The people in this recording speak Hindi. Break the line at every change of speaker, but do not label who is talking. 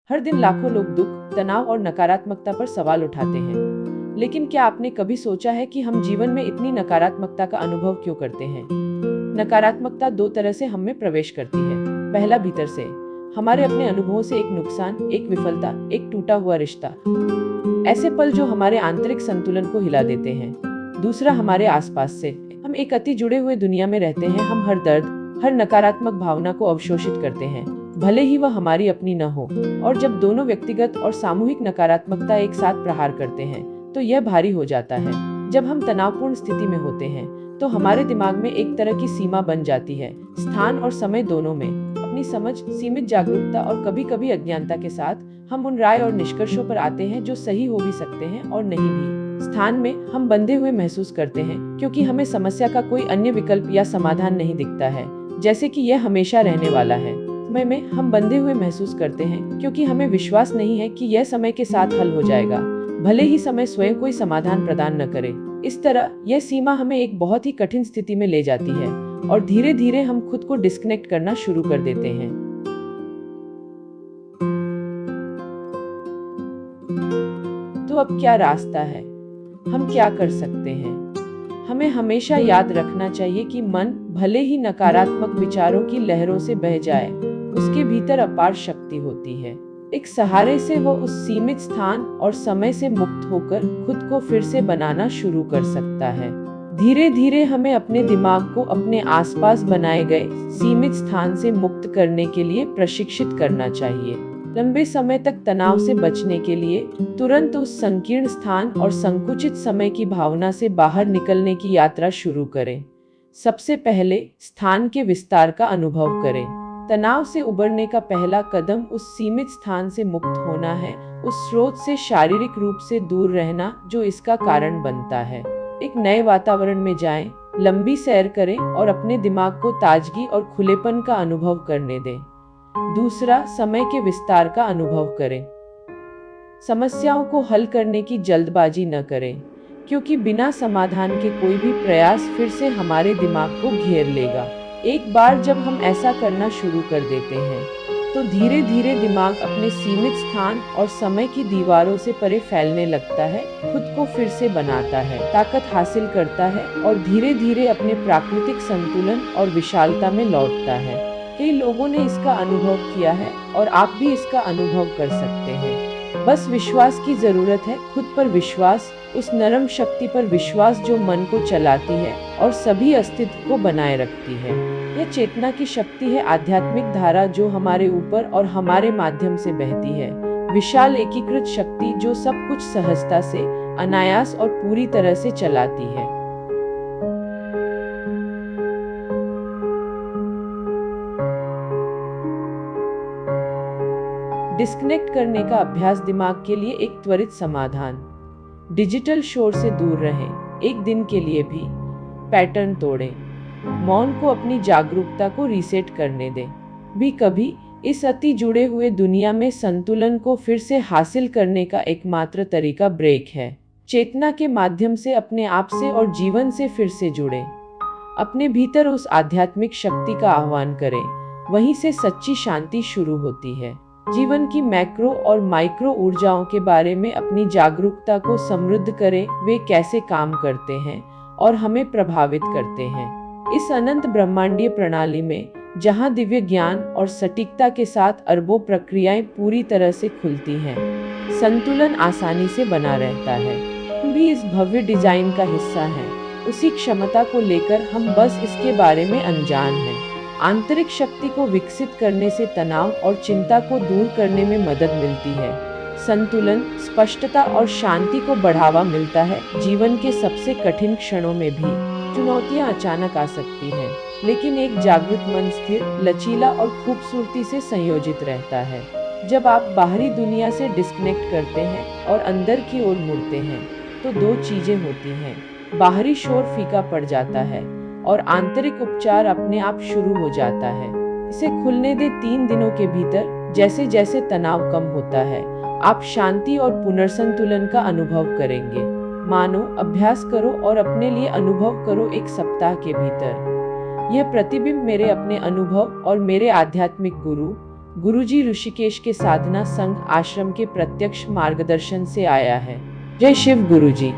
हर दिन लाखों लोग दुख, तनाव और नकारात्मकता पर सवाल उठाते हैं। लेकिन क्या आपने कभी सोचा है कि हम जीवन में इतनी नकारात्मकता का अनुभव क्यों करते हैं? नकारात्मकता दो तरह से हम में प्रवेश करती है। पहला भीतर से, हमारे अपने अनुभवों से, एक नुकसान, एक विफलता, एक टूटा हुआ रिश्ता, ऐसे पल जो हमारे आंतरिक संतुलन को हिला देते हैं। दूसरा हमारे आसपास से, हम एक अति जुड़े हुए दुनिया में रहते हैं। हम हर दर्द, हर नकारात्मक भावना को अवशोषित करते हैं, भले ही वह हमारी अपनी न हो। और जब दोनों व्यक्तिगत और सामूहिक नकारात्मकता एक साथ प्रहार करते हैं तो यह भारी हो जाता है। जब हम तनावपूर्ण स्थिति में होते हैं तो हमारे दिमाग में एक तरह की सीमा बन जाती है, स्थान और समय दोनों में। अपनी समझ, सीमित जागरूकता और कभी-कभी अज्ञानता के साथ हम उन राय और निष्कर्षों पर आते हैं जो सही हो भी सकते हैं और नहीं भी। स्थान में हम बंधे हुए महसूस करते हैं क्योंकि हमें समस्या का कोई अन्य विकल्प या समाधान नहीं दिखता है, जैसे कि यह हमेशा रहने वाला है। समय में हम बंधे हुए महसूस करते हैं क्योंकि हमें विश्वास नहीं है कि यह समय के साथ हल हो जाएगा, भले ही समय स्वयं कोई समाधान प्रदान न करे। इस तरह यह सीमा हमें एक बहुत ही कठिन स्थिति में ले जाती है और धीरे धीरे हम खुद को डिस्कनेक्ट करना शुरू कर देते हैं। तो अब क्या रास्ता है? हम क्या कर सकते हैं? हमें हमेशा याद रखना चाहिए कि मन भले ही नकारात्मक विचारों की लहरों से बह जाए, उसके भीतर अपार शक्ति होती है। एक सहारे से वो उस सीमित स्थान और समय से मुक्त होकर खुद को फिर से बनाना शुरू कर सकता है। धीरे धीरे हमें अपने दिमाग को अपने आसपास बनाए गए सीमित स्थान से मुक्त करने के लिए प्रशिक्षित करना चाहिए। लंबे समय तक तनाव से बचने के लिए तुरंत उस संकीर्ण स्थान और संकुचित समय की भावना से बाहर निकलने की यात्रा शुरू करें। सबसे पहले स्थान के विस्तार का अनुभव करें। तनाव से उबरने का पहला कदम उस सीमित स्थान से मुक्त होना है, उस स्रोत से शारीरिक रूप से दूर रहना जो इसका कारण बनता है। एक नए वातावरण में जाएं, लंबी सैर करें और अपने दिमाग को ताजगी और खुलेपन का अनुभव करने दें। दूसरा, समय के विस्तार का अनुभव करें। समस्याओं को हल करने की जल्दबाजी न करें, क्योंकि बिना समाधान के कोई भी प्रयास फिर से हमारे दिमाग को घेर लेगा। एक बार जब हम ऐसा करना शुरू कर देते हैं तो धीरे धीरे दिमाग अपने सीमित स्थान और समय की दीवारों से परे फैलने लगता है, खुद को फिर से बनाता है, ताकत हासिल करता है और धीरे धीरे अपने प्राकृतिक संतुलन और विशालता में लौटता है। कई लोगों ने इसका अनुभव किया है और आप भी इसका अनुभव कर सकते हैं। बस विश्वास की जरूरत है, खुद पर विश्वास, उस नरम शक्ति पर विश्वास जो मन को चलाती है और सभी अस्तित्व को बनाए रखती है। यह चेतना की शक्ति है, आध्यात्मिक धारा जो हमारे ऊपर और हमारे माध्यम से बहती है। विशाल एकीकृत शक्ति जो सब कुछ सहजता से, अनायास और पूरी तरह से चलाती है। डिस्कनेक्ट करने का अभ्यास दिमाग के लिए एक त्वरित समाधान। डिजिटल शोर से दूर रहें, एक दिन के लिए भी। पैटर्न तोड़ें, मौन को अपनी जागरूकता को रीसेट करने दें। भी कभी इस अति जुड़े हुए दुनिया में संतुलन को फिर से हासिल करने का एकमात्र तरीका ब्रेक है। चेतना के माध्यम से अपने आप से और जीवन से फिर से जुड़ें। अपने भीतर उस आध्यात्मिक शक्ति का आह्वान करें, वहीं से सच्ची शांति शुरू होती है। जीवन की मैक्रो और माइक्रो ऊर्जाओं के बारे में अपनी जागरूकता को समृद्ध करें, वे कैसे काम करते हैं और हमें प्रभावित करते हैं। इस अनंत ब्रह्मांडीय प्रणाली में, जहां दिव्य ज्ञान और सटीकता के साथ अरबों प्रक्रियाएं पूरी तरह से खुलती हैं, संतुलन आसानी से बना रहता है। हम भी इस भव्य डिजाइन का हिस्सा हैं। उसी क्षमता को लेकर हम बस इसके बारे में अनजान हैं। आंतरिक शक्ति को विकसित करने से तनाव और चिंता को दूर करने में मदद मिलती है। संतुलन, स्पष्टता और शांति को बढ़ावा मिलता है। जीवन के सबसे कठिन क्षणों में भी चुनौतियां अचानक आ सकती हैं, लेकिन एक जागृत मन स्थिर, लचीला और खूबसूरती से संयोजित रहता है। जब आप बाहरी दुनिया से डिस्कनेक्ट करते हैं और अंदर की ओर मुड़ते हैं तो दो चीजें होती हैं। बाहरी शोर फीका पड़ जाता है और आंतरिक उपचार अपने आप शुरू हो जाता है। इसे खुलने दे 3 दिनों के भीतर जैसे जैसे तनाव कम होता है, आप शांति और पुनर्संतुलन का अनुभव करेंगे। मानो, अभ्यास करो और अपने लिए अनुभव करो। 1 सप्ताह के भीतर यह प्रतिबिंब मेरे अपने अनुभव और मेरे आध्यात्मिक गुरु गुरुजी ऋषिकेश के साधना संघ आश्रम के प्रत्यक्ष मार्गदर्शन से आया है। जय शिव गुरुजी।